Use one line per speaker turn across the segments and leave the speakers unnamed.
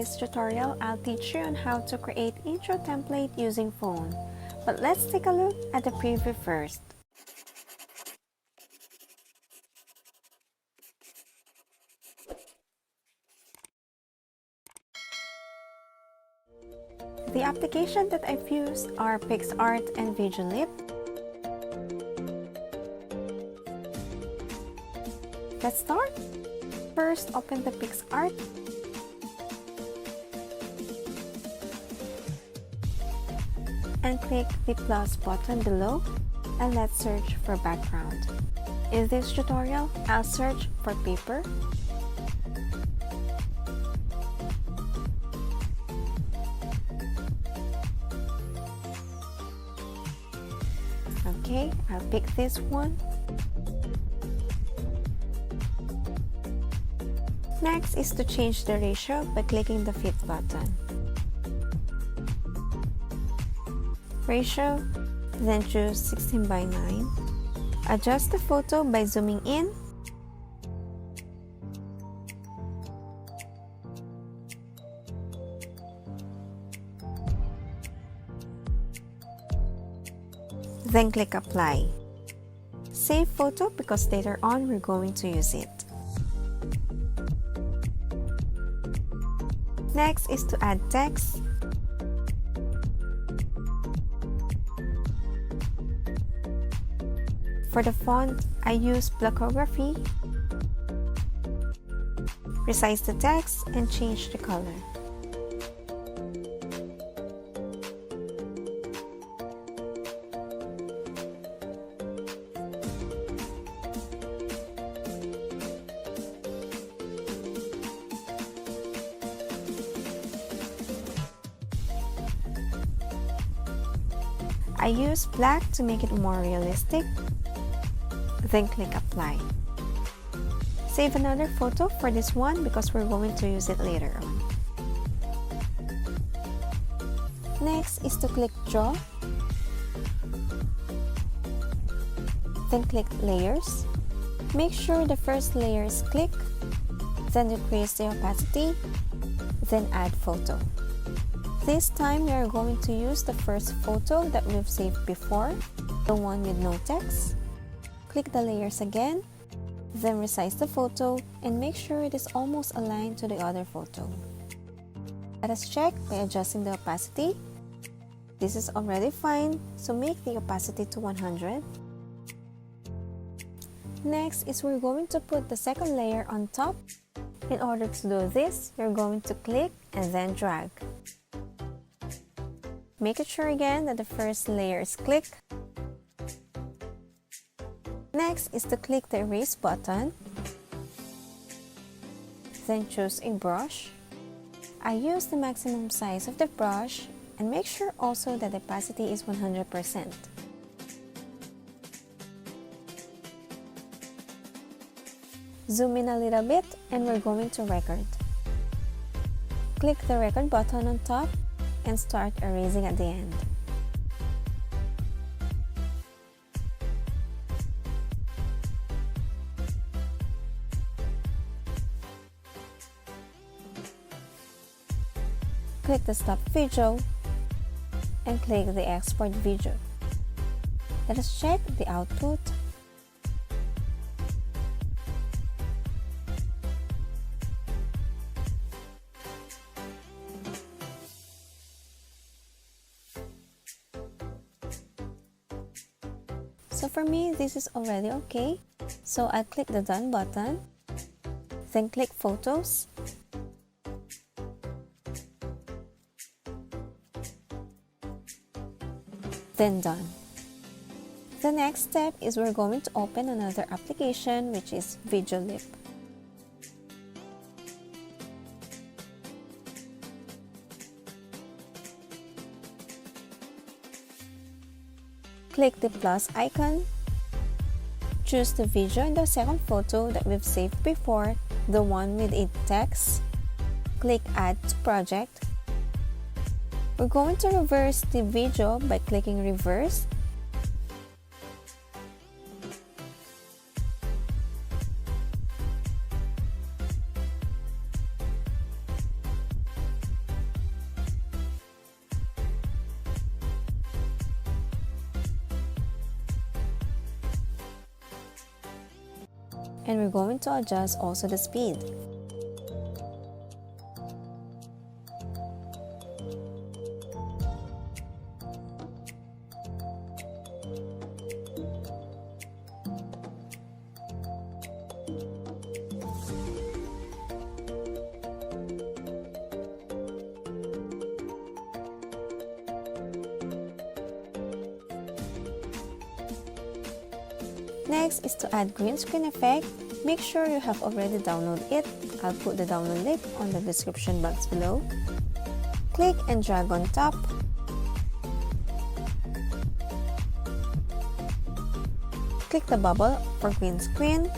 this tutorial, I'll teach you on how to create intro template using phone. But let's take a look at the preview first. The application that I've used are PicsArt and Videoleap. Let's start. First, open the PicsArt. And click the plus button below, and let's search for background. In this tutorial, I'll search for paper. Okay, I'll pick this one. Next is to change the ratio by clicking the fit button. Ratio, then choose 16:9. Adjust the photo by zooming in. Then click apply. Save photo because later on we're going to use it. Next is to add text. For the font, I use Blackography. Resize the text and change the color. I use black to make it more realistic. Then click apply. Save another photo for this one because we're going to use it later on. Next is to click draw. Then click layers. Make sure the first layer is clicked. Then decrease the opacity. Then add photo. This time we are going to use the first photo that we've saved before, the one with no text. Click the layers again, then resize the photo and make sure it is almost aligned to the other photo. Let us check by adjusting the opacity. This is already fine, so make the opacity to 100. Next is we're going to put the second layer on top. In order to do this, you're going to click and then drag. Make it sure again that the first layer is clicked. Next is to click the erase button. Then choose a brush. I use the maximum size of the brush and make sure also that the opacity is 100%. Zoom in a little bit and we're going to record. Click the record button on top and start erasing at the end. Click the stop video and click the export video. Let us check the output. So for me, this is already okay. So I'll click the done button, then click photos. Then done. The next step is we're going to open another application, which is Videoleap. Click the plus icon. Choose the video in the second photo that we've saved before, the one with a text. Click add to project. We're going to reverse the video by clicking reverse. And we're going to adjust also the speed. Next is to add green screen effect. Make sure you have already downloaded it. I'll put the download link on the description box below. Click and drag on top. Click the bubble for green screen,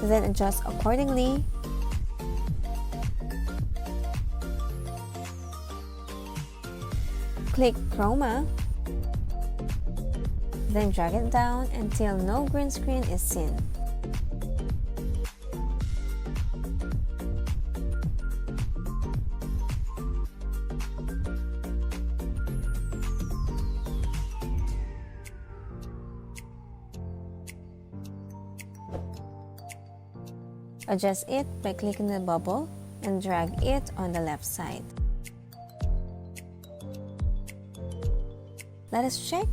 then adjust accordingly. Click chroma, then drag it down until no green screen is seen. Adjust it by clicking the bubble and drag it on the left side. Let us check.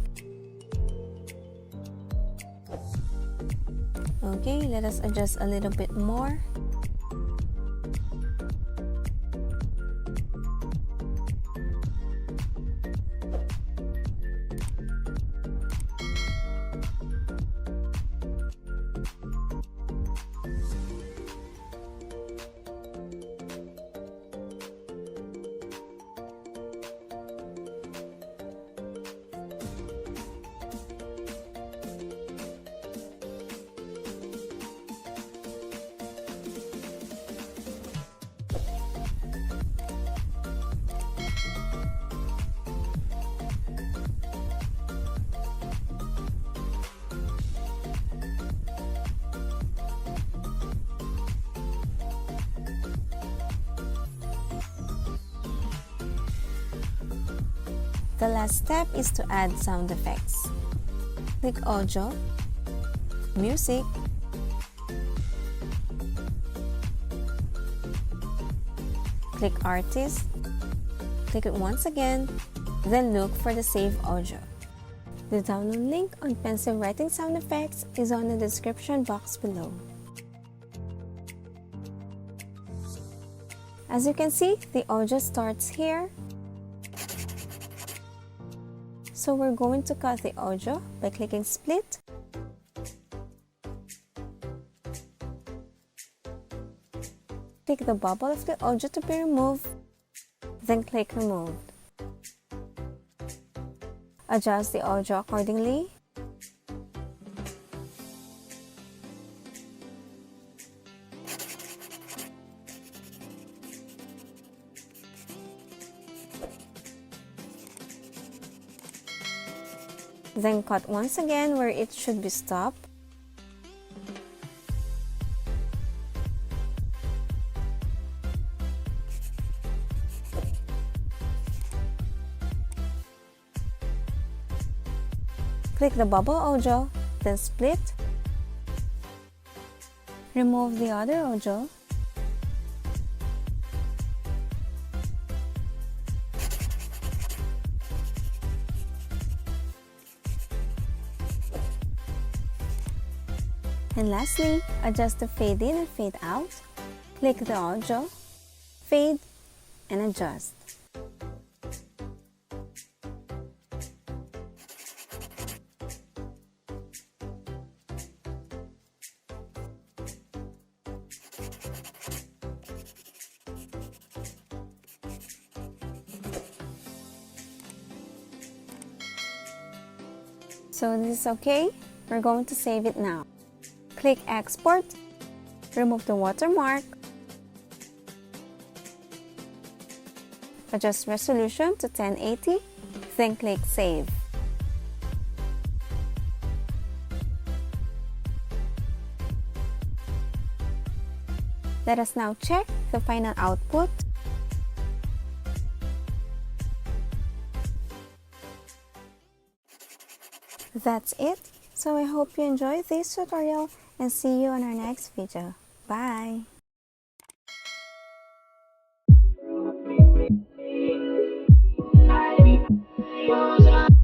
Okay, let us adjust a little bit more. The last step is to add sound effects. Click Audio, Music, click Artist, click it once again, then look for the Save Audio. The download link on pencil writing sound effects is on the description box below. As you can see, the audio starts here. So we're going to cut the audio by clicking Split. Click the bubble of the audio to be removed, then click Remove. Adjust the audio accordingly. Then cut once again where it should be stopped. Click the bubble audio, then split. Remove the other audio. And lastly, adjust the fade in and fade out. Click the audio, fade, and adjust. So this is okay. We're going to save it now. Click Export, remove the watermark, adjust resolution to 1080, then click Save. Let us now check the final output. That's it. So I hope you enjoyed this tutorial and see you on our next video. Bye!